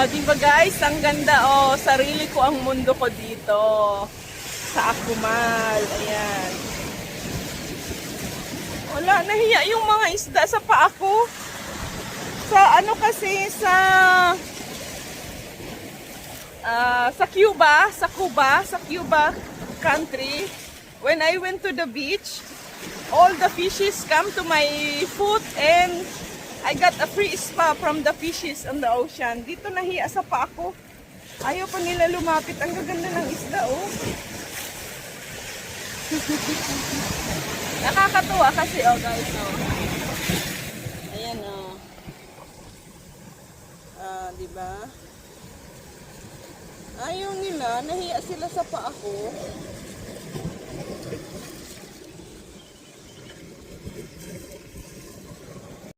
Di ba guys, ang ganda oh, sarili ko ang mundo ko dito sa Akumal. Ayan. Wala, nahiya yung mga isda sa paa ko. Sa ano kasi sa Cuba country. When I went to the beach, all the fishes come to my foot and I got a free spa from the fishes on the ocean. Dito nahiya sa paa ko. Ayaw pa nila lumapit. Ang gaganda ng isda, oh. Nakakatuwa kasi, oh guys, oh. Ayan, oh. Diba? Ayaw nila. Nahiya sila sa paa ko.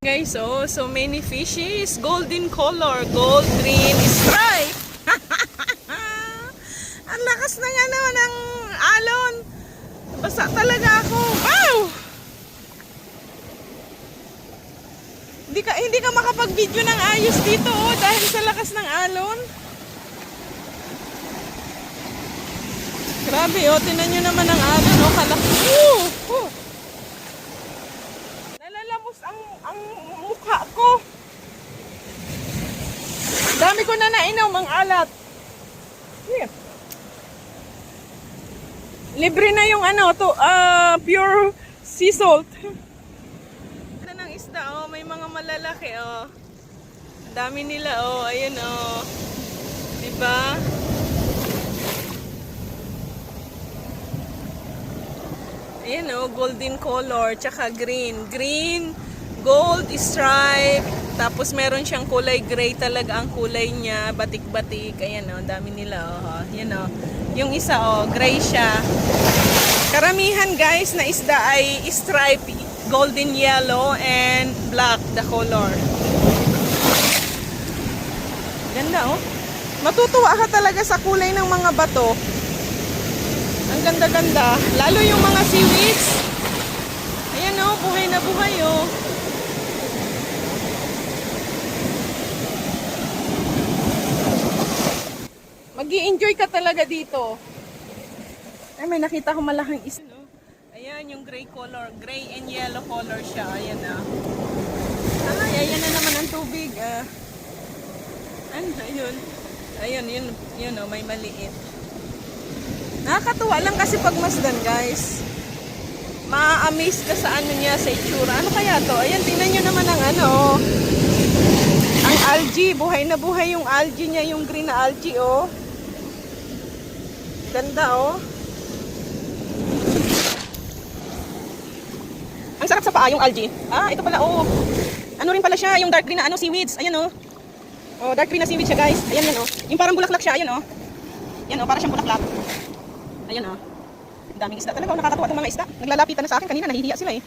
Guys, oh, so many fishes, golden color, gold, green, stripe. Ang lakas ng ano, ng alon. Basa talaga ako. Wow! Hindi ka makapag-video ng ayos dito, oh, dahil sa lakas ng alon. Grabe, oh, tinan nyo naman ang alon, oh, kalaki. Ang mukha ko. Dami ko na nainom ang alat. Here. Libre na yung ano to, pure sea salt. Ano ng isda, oh, may mga malalaki, oh. Ang dami nila, oh, ayun, oh. Diba? Ayan, oh, golden color, tsaka green. Green, gold stripe, tapos meron siyang kulay gray talaga ang kulay niya, batik-batik. Ayan, oh, dami nila, oh. Yan, oh. Yung isa, oh, gray siya. Karamihan, guys, na isda ay stripe, golden yellow and black the color. Ganda, oh. Matutuwa ka talaga sa kulay ng mga bato. Ang ganda-ganda. Lalo yung mga seaweeds. Ayan, oh, buhay na buhay, oh. Mag-i-enjoy ka talaga dito. Ay, may nakita ko malaking isa, no? Ayan, yung gray color. Gray and yellow color siya. Ayan, ah. Ay, ayan na naman ang tubig. Ano, ayun. Ayun, yun, oh, may maliit. Nakakatuwa lang kasi pagmasdan, guys. Ma-amaze ka sa ano niya, sa itsura. Ano kaya to? Ayan, tingnan nyo naman ang ano, oh. Ang algae. Buhay na buhay yung algae niya, yung green na algae, oh. Ganda, oh. Ang sarap sa paa, yung algae. Ito pala, oh. Ano rin pala siya, yung dark green na ano, seaweeds. Ayan, oh. Oh, dark green na seaweeds siya, guys. Ayan, yan, oh. Yung parang bulaklak siya, ayan, oh. Yan, oh, para siyang bulaklak. Ayan, oh. Ang daming isda talaga, oh. Nakakatuwa itong mga isda. Naglalapitan na sa akin kanina, nahihiya sila, eh.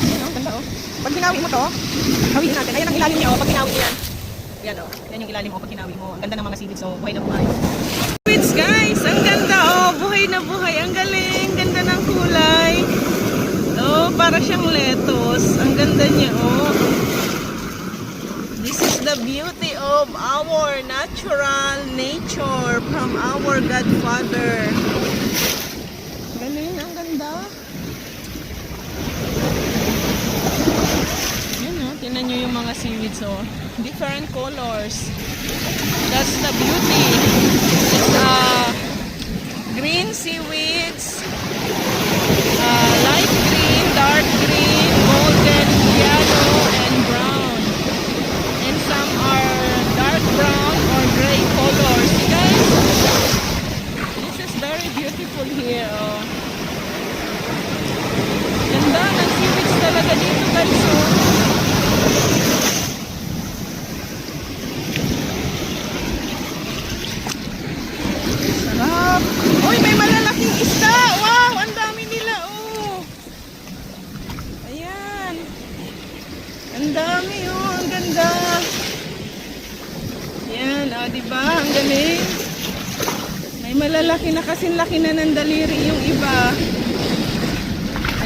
Ayan, oh. Ganda, oh. Pag ginawi mo to, hawiin natin. Ayan ang ilalim niya, oh. Pag ginawi mo yan. Ayan, oh. Yan yung ilalim, oh. Pag ginawi mo. Ang ganda ng mga seaweeds, so buhay na buhay. Seaweeds, guys. Ang ganda, oh. Buhay na buhay. Ang galing. Ganda ng kulay. Oh, para siyang lettuce. Ang ganda niya, oh. This is the beauty of our natural nature from our Godfather. Galing, ang ganda. Yan, oh. Tingnan nyo yung mga seaweeds, oh. Different colors. That's the beauty. It's green seaweeds, light green, dark green, golden, yellow, and brown. And some are dark brown or gray colors. See, guys? This is very beautiful here. Oh. Ganda ng seaweeds talaga dito, guys. Oh. Sarap. Uy, may malalaking isda. Wow, ang dami nila, oh. Ayan. Ang dami, oh. Ang ganda. Ayan, oh, diba? Ang galing. May malalaki na kasing laki na ng daliri yung iba.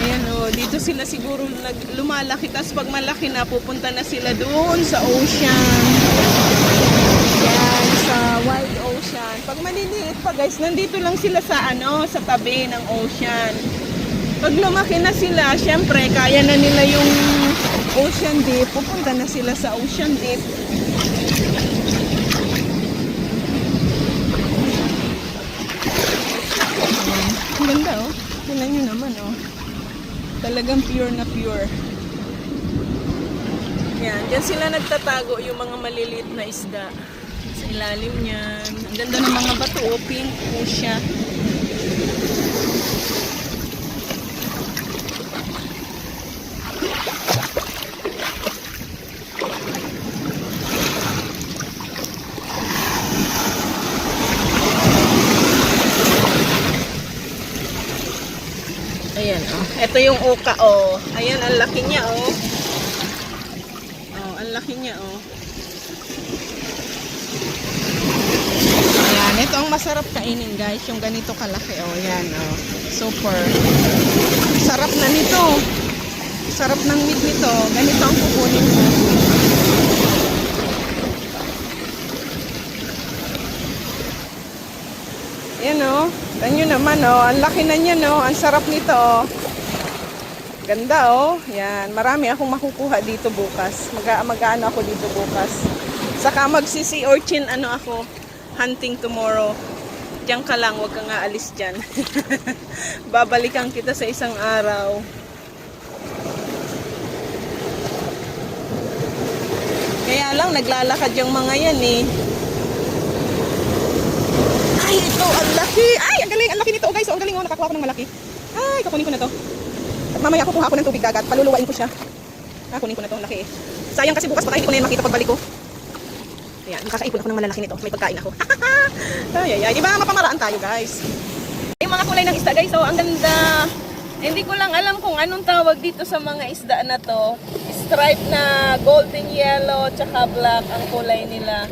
Ayan, oh. Dito sila siguro lumalaki. Tapos pag malaki na, pupunta na sila doon sa ocean. guys, nandito lang sila sa sa tabi ng ocean. Pag lumaki na sila, syempre kaya na nila yung ocean deep. Pupunta na sila sa ocean deep. Ang ganda oh. Tingnan nyo naman oh. Talagang pure na pure. Yan, dyan sila nagtatago yung mga maliliit na isda. Sa ilalim niyan. Ang ganda ng mga bato oh. Pink po siya. Ayan, oh. Ito yung uka, oh. Ayan, ang laki niya, oh. Oh, ang laki niya, oh. Ayan, ito ang masarap kainin, guys. Yung ganito kalaki, oh. Ayan, oh. Super. Sarap na nito. Sarap ng meat nito. Ganito ang kukunin mo. Ayan, oh. Tanyo naman, oh. Ang laki na niya, no. Ang sarap nito, oh. Ganda, oh. Yan. Marami akong makukuha dito bukas. Mag-ano ako dito bukas. Saka magsisi urchin, ako, hunting tomorrow. Diyan ka lang, huwag kang aalis dyan. Babalikan kita sa isang araw. Kaya lang, naglalakad yung mga yan, eh. Ay, ito, ang laki. Ay, ang galing, ang laki nito, guys. Oh, ang galing, oh, nakakuha ko ng malaki. Ay, kukunin ko na to. At mamaya kukuha ako ng tubig dagat. Paluluwain ko siya. Kunin ko na to, ang laki eh. Sayang kasi bukas baka hindi ko na yan makita pagbalik ko. Ayan, makakaipon ako ng malalaki nito. May pagkain ako. Ay, di ba mapamaraan tayo, guys. Yung mga kulay ng isda, guys, oh, ang ganda. Hindi ko lang alam kung anong tawag dito sa mga isda na to. Stripe na golden yellow, tsaka black ang kulay nila.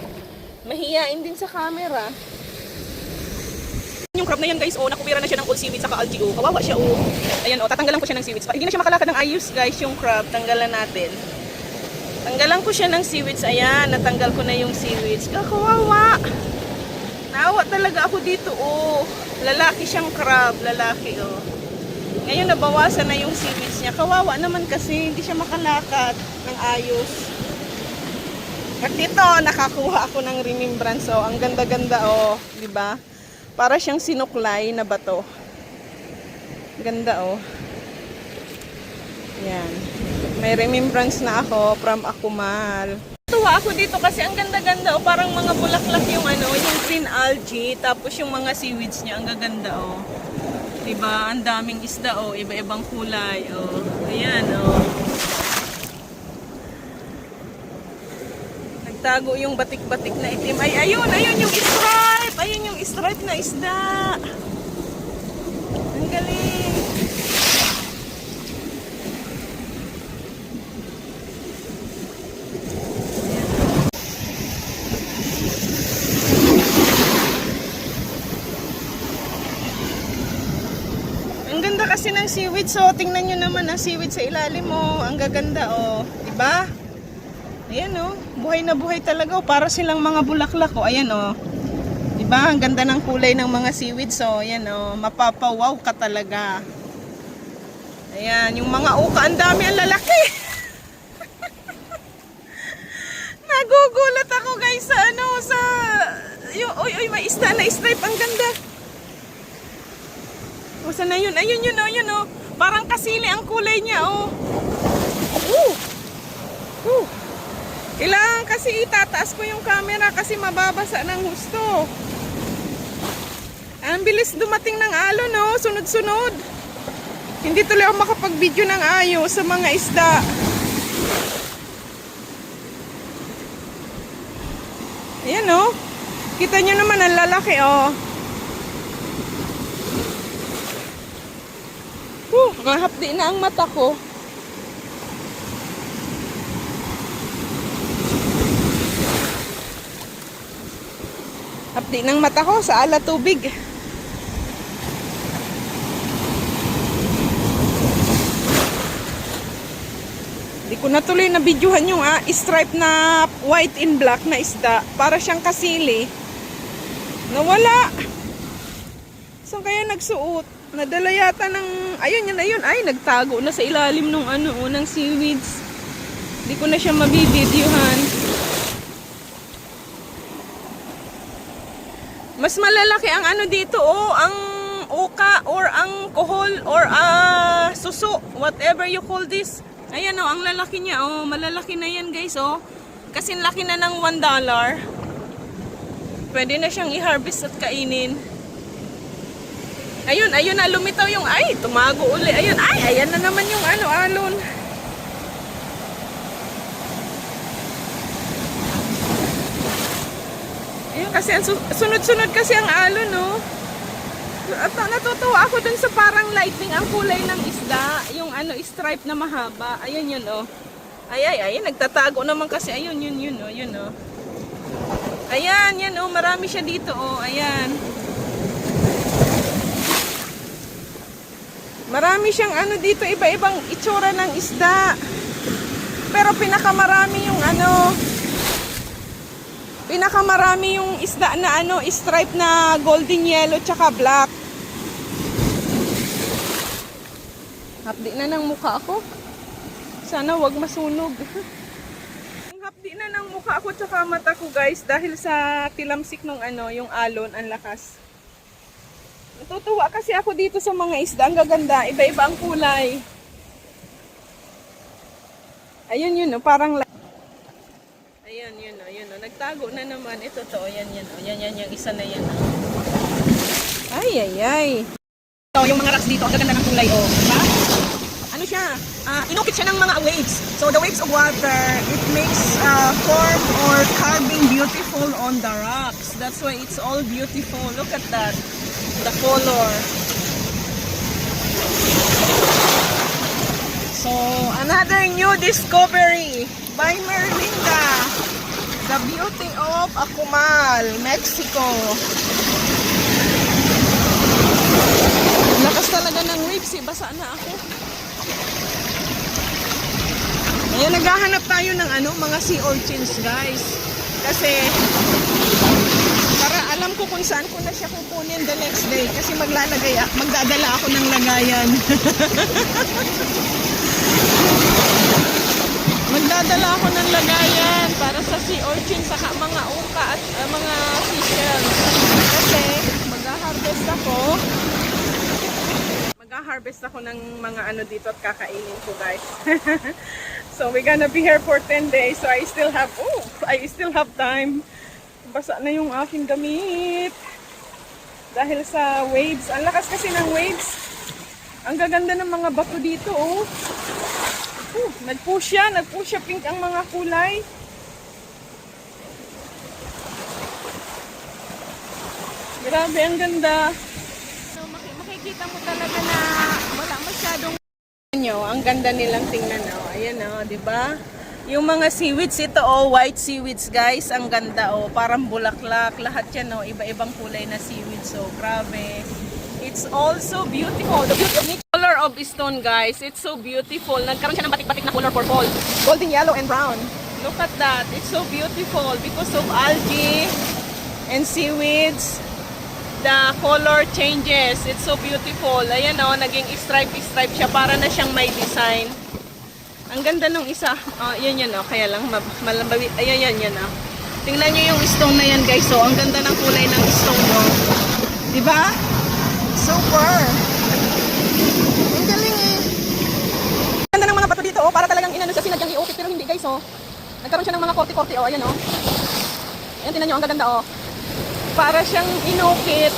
Mahiyain din sa camera. Yung crab na yan, guys, oh, nakupira na siya ng old seaweed saka algae, oh. Kawawa siya, oh. Ayan, oh, tatanggalan ko siya ng seaweeds. Hindi na siya makalakad ng ayos, guys, yung crab. Tanggalan natin. Tanggalan ko siya ng seaweeds. Ayan, natanggal ko na yung seaweeds. Kawawa. Naawa talaga ako dito, oh. Lalaki siyang crab, lalaki, oh. Ngayon, nabawasan na yung seaweeds niya. Kawawa naman kasi, hindi siya makalakad ng ayos. At dito, nakakuha ako ng remembrance, oh. Ang ganda-ganda, oh. Diba? Para siyang sinuklay na bato. Ganda, oh. Yan. May remembrance na ako from Akumal. Tuwa ako dito kasi ang ganda-ganda, oh. Parang mga bulaklak yung yung green algae. Tapos yung mga seaweeds niya, ang gaganda, oh. Diba? Ang daming isda, oh. Iba-ibang kulay, oh. Ayan, oh. Nagtago yung batik-batik na itim. Ay, ayun yung stripe. Ayun yung stripe na isda. Ang galing. Ang ganda kasi ng seaweed. So, tingnan nyo naman ang seaweed sa ilalim mo. Ang gaganda, oh. Diba? Ayan, oh. Buhay na buhay talaga, oh. Para silang mga bulaklak, oh. Ayan, oh. Diba? Ang ganda ng kulay ng mga seaweed. So, ayan, oh. Mapapawaw ka talaga. Ayan, yung mga uka, ang dami, ang lalaki. Nagugulat ako, guys, sa may isda na stripe. Ang ganda. O, saan na yun? Ayun yun, oh, yun, oh. Parang kasili ang kulay niya, oh. Kailangan kasi itataas ko yung camera kasi mababasa ng husto. Ang bilis dumating ng alon, no? Sunod-sunod. Hindi tuloy ako makapag-video ng ayos sa mga isda. Ayan, no? Kita nyo naman ang lalaki, oh. Mahapdi na ang mata ko. Hapdi ng mata ko sa ala tubig. Hindi ko na tuloy na videohan yung stripe na white and black na isda. Para siyang kasili. Nawala. Saan kaya nagsuot? Nadala yata ng... Ayun, yun, ayun. Ay, nagtago na sa ilalim ng ano, ng seaweeds. Hindi ko na siya mabibidyohan. Mas malalaki ang ano dito, oh. Ang uka or ang kohol or suso. Whatever you call this. Ayan, oh. Ang lalaki niya, oh. Malalaki na yan, guys, oh. Kasi laki na ng $1. Pwede na siyang i-harvest at kainin. Ayun, ayun na, lumitaw yung, ay, tumago uli. Ayun, ay, ayan na naman yung ano, alon. Ayun, kasi sunod-sunod kasi ang alon, no? At natutuwa ako dun sa parang lightning ang kulay ng isda. Yung ano, stripe na mahaba. Ayun yun, oh. Ay, ay, ay, nagtatago naman kasi. Ayun, yun, oh, yun, oh. Ayan, yan, oh, marami siya dito, oh. Ayan. Marami siyang ano dito, iba-ibang itsura ng isda. Pero pinakamarami yung ano, pinakamarami yung isda na ano, stripe na golden yellow tsaka black. Hapdi na ng mukha ako. Sana wag masunog. Hapdi na ng mukha ako tsaka mata ko, guys, dahil sa tilamsik ng ano, yung alon, ang lakas. Natutuwa kasi ako dito sa mga isda. Ang gaganda. Iba-iba ang kulay. Ayun yun, no? Parang... Ayun, yun, no? Yun, no? Nagtago na naman. Ito to. Yan, yan, no? Yan, yan, yung isa na yan. No? Ay, ay, ay. Ito, yung mga rocks dito. Ang gaganda ng kulay, oh. Diba? Ano siya? Inukit siya ng mga waves. So, the waves of water, it makes form or carving beautiful on the rocks. That's why it's all beautiful. Look at that. The color. So, another new discovery by Merlinda. The beauty of Akumal, Mexico. Lakas talaga ng waves, eh. Basa na ako. Ayan, naghahanap tayo ng ano, mga sea urchins, guys. Kasi para alam ko kung saan ko na siya kukunin the next day. Kasi magdadala ako ng lagayan. Magdadala ako ng lagayan para sa sea urchin, saka mga uka at mga seashells. Kasi mag-harvest ako ng mga ano dito at kakainin ko, guys. So we're gonna be here for 10 days. So I still have time. Basa na yung aking gamit. Dahil sa waves. Ang lakas kasi ng waves. Ang gaganda ng mga bato dito, oh. Nag-push siya pink ang mga kulay. Grabe, ang ganda. So, makikita mo talaga na wala masyadong ang ganda nilang tingnan, oh. Ayan, oh, 'di ba? Yung mga seaweeds ito, oh, white seaweeds, guys, ang ganda, oh, parang bulaklak, lahat 'yan, oh, iba-ibang kulay na seaweed. So, grabe. It's also beautiful. The beautiful color of stone, guys. It's so beautiful. Nagkaroon siya ng batik-batik na color purple, golden yellow and brown. Look at that. It's so beautiful because of algae and seaweeds. The color changes. It's so beautiful. Ayan, oh, naging stripe siya para na siyang may design. Ang ganda nung isa. Yan, oh. Kaya lang malambawi. Ayan, yan, oh. Tingnan niyo yung stone na yan, guys. So, ang ganda ng kulay ng stone, oh. Diba? Super. Ang galing, eh. Ang ganda ng mga bato dito, oh. Para talagang inano siya, sinadyang iukit. Pero hindi, guys, oh. Nagkaroon siya ng mga korte-korte, oh. Ayan, oh. Ayan, tingnan niyo, ang gaganda, oh. Para siyang inukit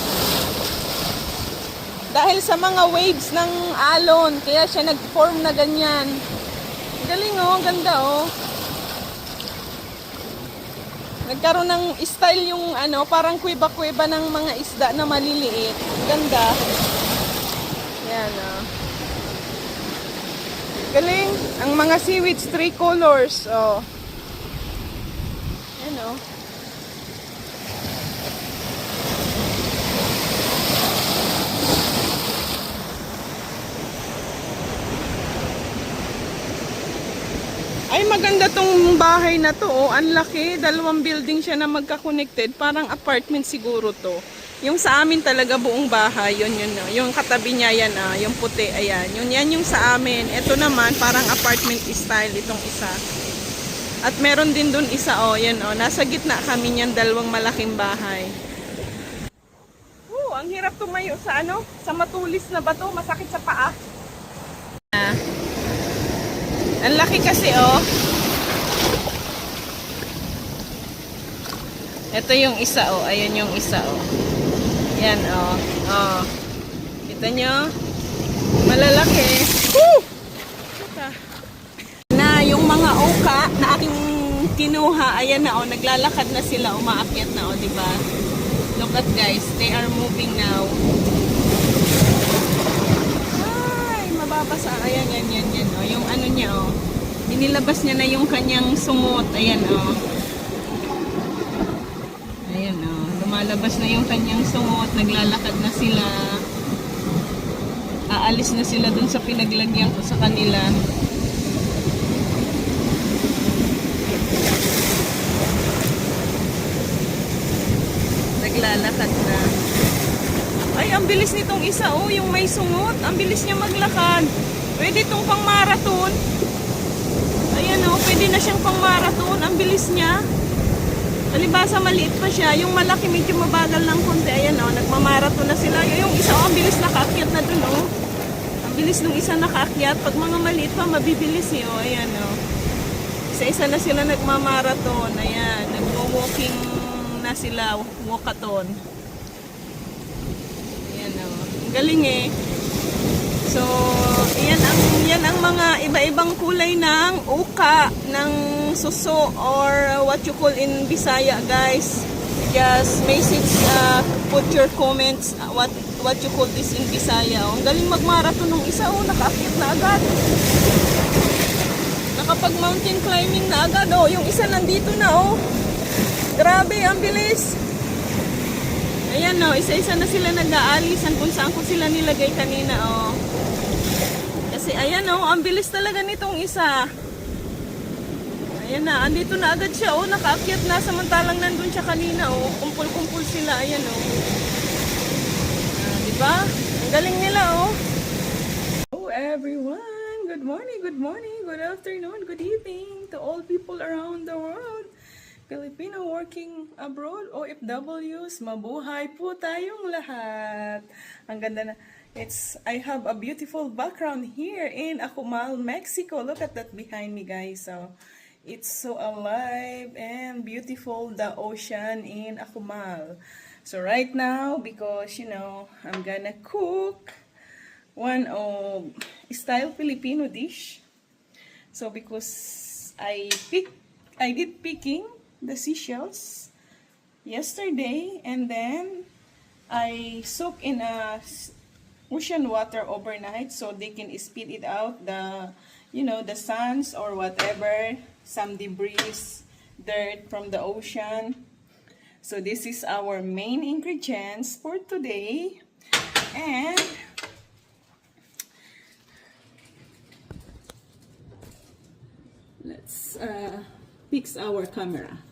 dahil sa mga waves ng alon, kaya siya nag-form na ganyan. Galing, oh, ganda, oh. Nagkaroon ng style yung ano, parang kuweba-kuweba ng mga isda na maliliit. Ganda. Yan, oh. Galing. Ang mga seaweeds, 3 colors, oh. Yan, oh. Ay, maganda tong bahay na to, oh. Ang laki, 2 building siya na magka-connected. Parang apartment siguro to. Yung sa amin talaga buong bahay, yun yun no. Yung katabi niya yan yung puti, ayan. Yun yan yung sa amin. Ito naman parang apartment style itong isa. At meron din dun isa yan nasa gitna kami niyan, dalawang malaking bahay. Ang hirap tumayo sa sa matulis na bato, masakit sa paa. Ang laki kasi Ito yung isa ayun yung isa Yan Kita nyo? Malalaki. Woo! Na yung mga oka na aking kinuha, ayan na naglalakad na sila, umaakyat na di ba? Look at guys, they are moving now. Ay, mababasa. Ayan, yan. Yung ano niya, inilabas niya na yung kanyang sumot. Ayan, Ayan, lumalabas na yung kanyang sumot. Naglalakad na sila. Aalis na sila dun sa pinaglagyan ko sa kanila. Naglalakad na. Ay, ang bilis nitong isa yung may sungot. Ang bilis niya maglakad. Pwede itong pang marathon. Ayan pwede na siyang pang marathon. Ang bilis niya. Alibasa maliit pa siya. Yung malaki medyo mabagal ng konti. Ayan nagmamarathon na sila. Yung isa ang bilis nakaakyat na dun Ang bilis nung isa nakaakyat. Pag mga maliit pa, mabibilis ayan Isa-isa na sila nagmamarathon. Ayan, nagmo-walking na sila, walkathon. Ayan ang galing So, yan ang mga iba-ibang kulay ng uka, ng suso, or what you call in Bisaya, guys. Just message, put your comments, what you call this in Bisaya. Ang galing magmarathon ng isa, nakaakyat na agad. Nakapag mountain climbing na agad, yung isa nandito na, Grabe, ang bilis. Ayan isa-isa na sila nag-aalis kung saan ko sila nilagay kanina Kasi ayan ang bilis talaga nitong isa. Ayan andito na agad siya nakaakyat na, samantalang nandun siya kanina kumpul-kumpul sila, ayan diba? Ang galing nila Hello everyone, good morning, good afternoon, good evening to all people around the world. Filipino working abroad, OFWs, mabuhay po tayong lahat. Ang ganda na. I have a beautiful background here in Akumal, Mexico. Look at that behind me, guys. So, it's so alive and beautiful, the ocean in Akumal. So, right now, because, I'm gonna cook one of style Filipino dish. So, because I did picking the seashells yesterday, and then I soak in ocean water overnight so they can spit it out, the sands or whatever, some debris, dirt from the ocean. So this is our main ingredients for today. And let's fix our camera.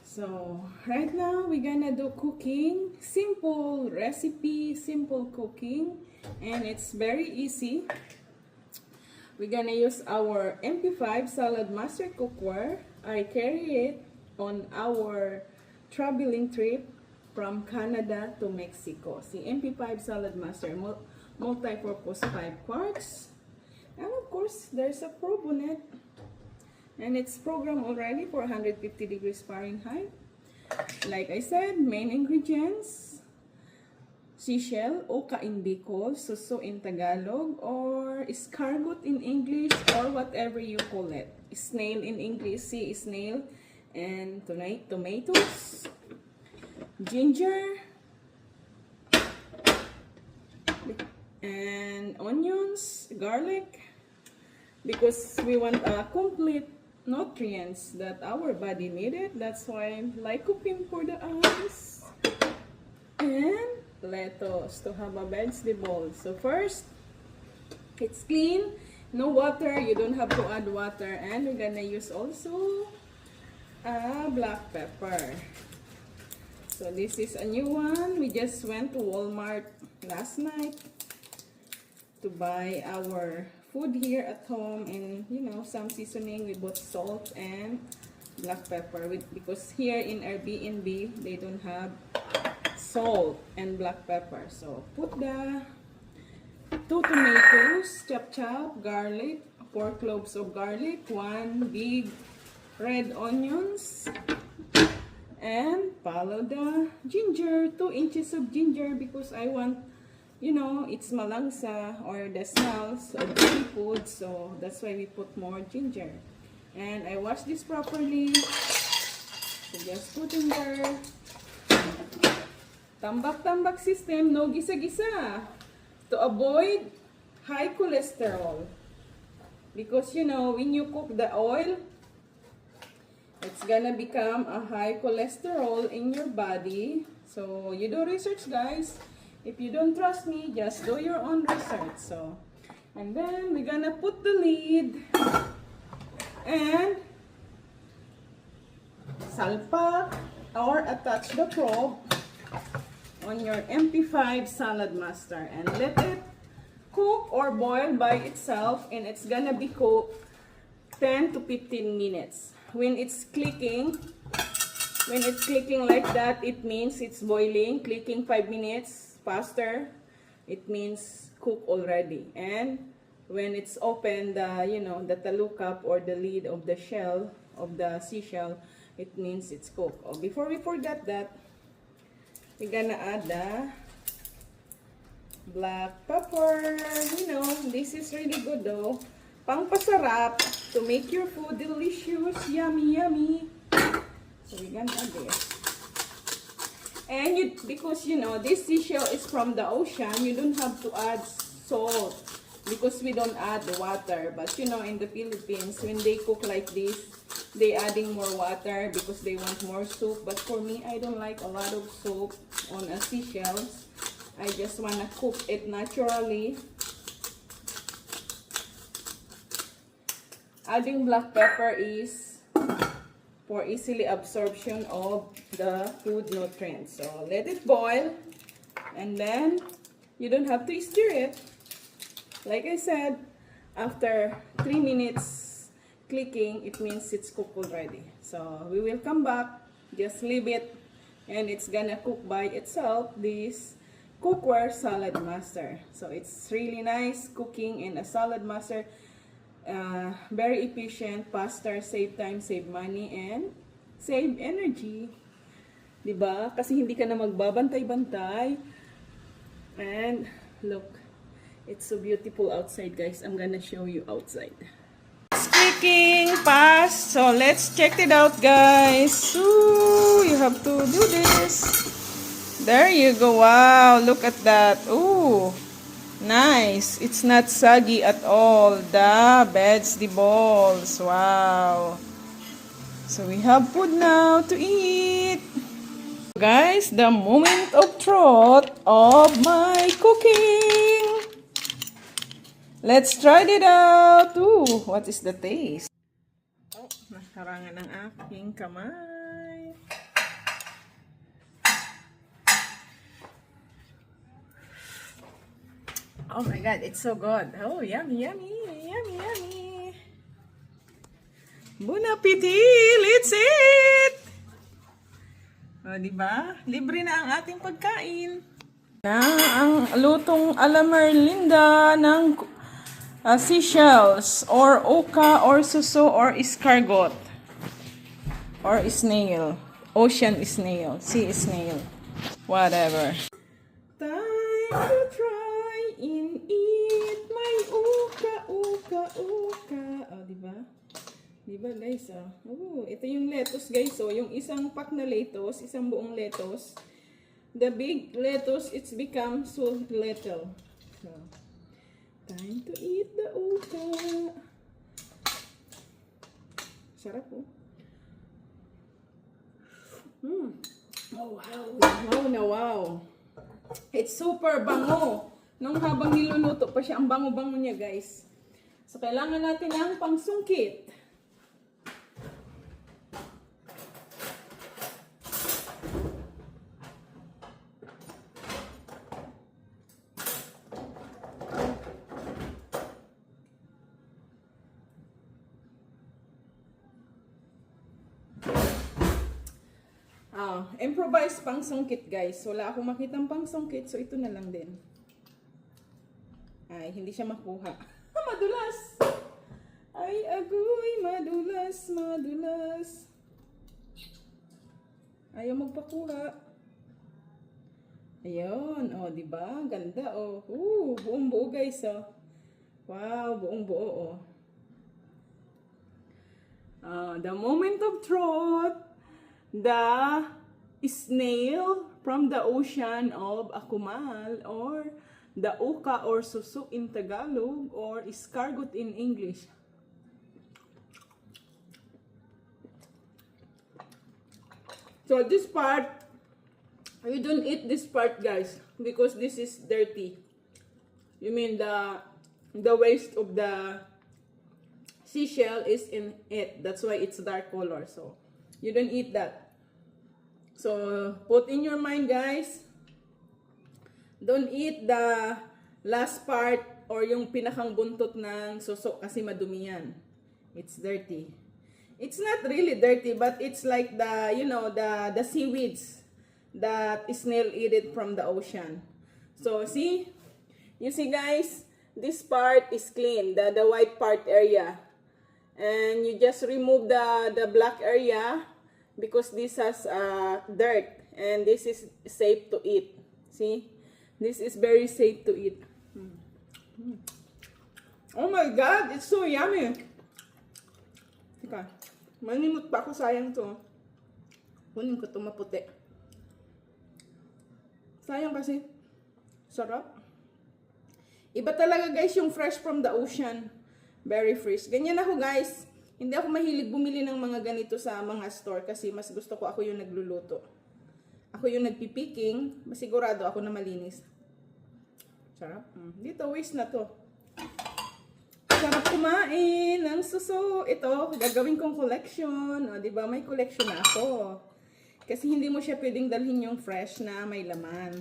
So right now we're gonna do cooking, simple recipe, simple cooking, and it's very easy. We're gonna use our MP5 Salad Master Cookware. I carry it on our traveling trip from Canada to Mexico. See, MP5 Salad Master, multi-purpose 5 quarts, and of course there's a probe on it. And it's programmed already for 150 degrees Fahrenheit. Like I said, main ingredients: seashell, oka in Bicol, suso in Tagalog, or escargot in English, or whatever you call it. Snail in English, sea snail, and tomatoes, ginger, and onions, garlic, because we want a complete nutrients that our body needed. That's why lycopene for the eyes, and lettuce to have a vegetable. So first, it's clean, no water, you don't have to add water, and we're gonna use also black pepper. So this is a new one. We just went to Walmart last night to buy our food here at home, and you know, some seasoning. We bought salt and black pepper because here in Airbnb they don't have salt and black pepper. So put the 2 tomatoes, chop, garlic, 4 cloves of garlic, 1 big red onions, and follow the ginger, 2 inches of ginger, because I want, you know, it's malangsa or the smells of the seafood, so that's why we put more ginger. And I wash this properly, so just put in there. Tambak-tambak system, no gisa-gisa, to avoid high cholesterol. Because you know, when you cook the oil, it's gonna become a high cholesterol in your body. So you do research, guys. If you don't trust me, just do your own research. So, and then we're gonna put the lid and salpak or attach the probe on your MP5 salad master and let it cook or boil by itself, and it's gonna be cooked 10 to 15 minutes. When it's clicking like that, it means it's boiling. Clicking 5 minutes faster, it means cook already. And when it's open, the, you know, the talukap or the lid of the shell of the seashell, it means it's cooked. Oh, before we forget that, we're gonna add the black pepper. You know, this is really good though. Pangpasarap to make your food delicious, yummy, yummy. So we're gonna add this. And because you know, this seashell is from the ocean, you don't have to add salt because we don't add the water. But you know, in the Philippines, when they cook like this, they adding more water because they want more soup. But for me, I don't like a lot of soup on a seashells. I just want to cook it naturally. Adding black pepper is for easily absorption of the food nutrients. So let it boil, and then you don't have to stir it. Like I said, after 3 minutes clicking, it means it's cooked already. So we will come back, just leave it, and it's gonna cook by itself, this cookware salad master. So it's really nice cooking in a salad master. Very efficient, faster, save time, save money, and save energy. Diba? Kasi hindi ka na magbabantay-bantay. And look, it's so beautiful outside, guys. I'm gonna show you outside. It's cooking fast. So let's check it out, guys. Ooh, you have to do this. There you go. Wow, look at that. Ooh, nice. It's not saggy at all. The vegetables. Wow. So we have food now to eat. Guys, the moment of truth of my cooking. Let's try it out. Ooh, what is the taste? Oh, nakarangan ng aking kamay. Oh my God, it's so good. Oh, yummy, yummy, yummy, yummy. Bon appetit! Let's eat! O, diba? Libre na ang ating pagkain. Na ang lutong ala Merlinda ng seashells or oka or suso or escargot or snail. Ocean snail. Sea snail. Whatever. Time to try and eat my uka, uka, uka. Oh, diba? Diba, guys? Oh, ito yung lettuce, guys. So, yung isang pack na lettuce, isang buong lettuce. The big lettuce, it's become so little. So, time to eat the uka. Sarap, oh. Oh, wow. Wow na wow. It's super bango. Nung habang niluluto pa siya, ang bango-bango niya, guys. So, kailangan natin ng pangsungkit. improvise pang sungkit, guys. Wala akong makitang pang sungkit, so ito na lang din. Ay, hindi siya makuha. Madulas! Ay, agoy, madulas, madulas. Ayaw magpakuha. Ayun, oh, di ba? Ganda, oh. Buong buo, guys, oh. Wow, buong buo, oh. The moment of truth, the snail from the ocean of Akumal, or the uka or susuk in Tagalog, or escargot in English. So this part, you don't eat this part, guys, because this is dirty. You mean the waste of the seashell is in it. That's why it's dark color. So you don't eat that. So put in your mind, guys, don't eat the last part or yung pinakang buntot ng susok kasi madumi yan. It's dirty. It's not really dirty, but it's like the, you know, the seaweeds that snail eat it from the ocean. So see, you see, guys, this part is clean, the white part area. And you just remove the black area because this has dirt, and this is safe to eat. See, this is very safe to eat. Oh my God, it's so yummy. Teka, manimot pa ako, sayang to. Kunin ko to maputi. Sayang kasi. Sarap. Iba talaga, guys, yung fresh from the ocean. Very fresh. Ganyan ako, guys. Hindi ako mahilig bumili ng mga ganito sa mga store kasi mas gusto ko ako yung nagluluto. Ako yung nagpipiking. Masigurado ako na malinis. Sarap. Dito, waste na to. Sarap kumain ng suso. Ito, gagawin kong collection. O, diba? May collection na ako. Kasi hindi mo siya pwedeng dalhin yung fresh na may laman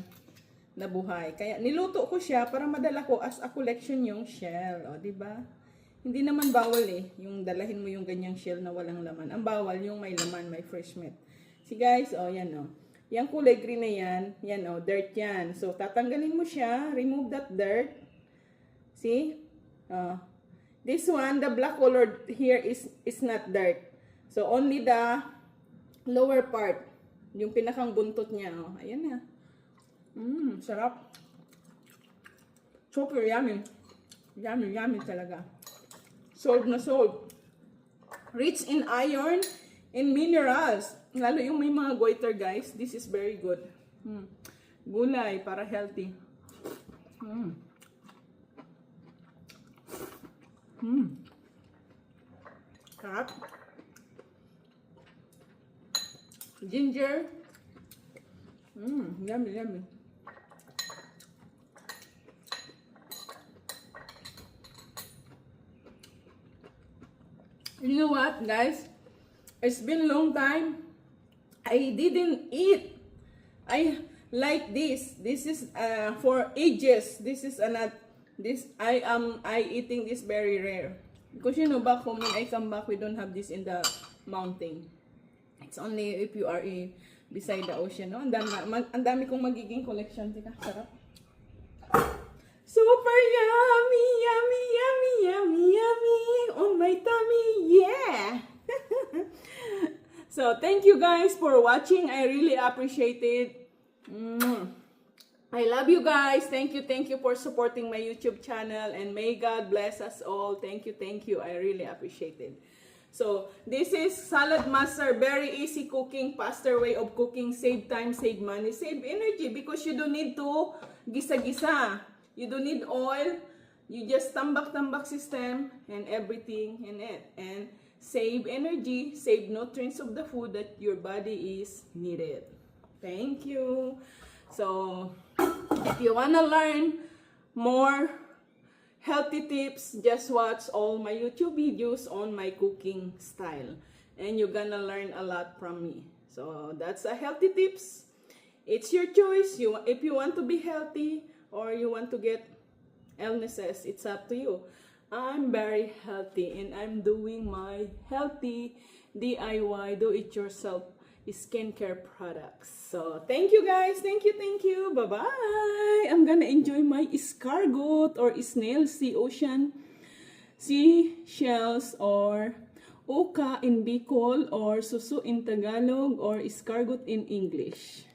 na buhay. Kaya niluto ko siya para madala ko as a collection yung shell. O, diba? Hindi naman bawal eh, yung dalahin mo yung ganyang shell na walang laman. Ang bawal yung may laman, may fresh meat. See, guys, oh, yan, oh. Yung kulay green na yan, oh, dirt yan. So, tatanggalin mo siya, remove that dirt. See? This one, the black color here is not dirt. So, only the lower part, yung pinakang buntot niya, oh. Ayan na. Sarap. Super yummy. Yummy, yummy talaga. Sold na sold. Rich in iron and minerals. Lalo yung may mga goiter, guys. This is very good. Gulay para healthy. Sarap. Ginger. Yummy, yummy. You know what, guys? It's been a long time. I didn't eat. I like this. This is for ages. This is not this. I eating this very rare. Because you know, back home when I come back, we don't have this in the mountain. It's only if you are beside the ocean. No? Ang dami kong magiging collection. Tika, sarap. Super yummy, yummy, yummy, yummy, yummy on my tummy, yeah! So, thank you guys for watching. I really appreciate it. I love you guys. Thank you for supporting my YouTube channel. And may God bless us all. Thank you. I really appreciate it. So, this is Salad Master. Very easy cooking, faster way of cooking. Save time, save money, save energy. Because you don't need to gisa-gisa. You don't need oil. You just tambak system and everything in it. And save energy, save nutrients of the food that your body is needed. Thank you. So, if you want to learn more healthy tips, just watch all my YouTube videos on my cooking style. And you're gonna learn a lot from me. So, that's a healthy tips. It's your choice. If you want to be healthy, or you want to get illnesses, it's up to you. I'm very healthy and I'm doing my healthy DIY, do it yourself skincare products. So, thank you guys. Thank you, thank you. Bye-bye. I'm gonna enjoy my escargot or snail sea ocean sea shells or oka in Bicol or susu in Tagalog or escargot in English.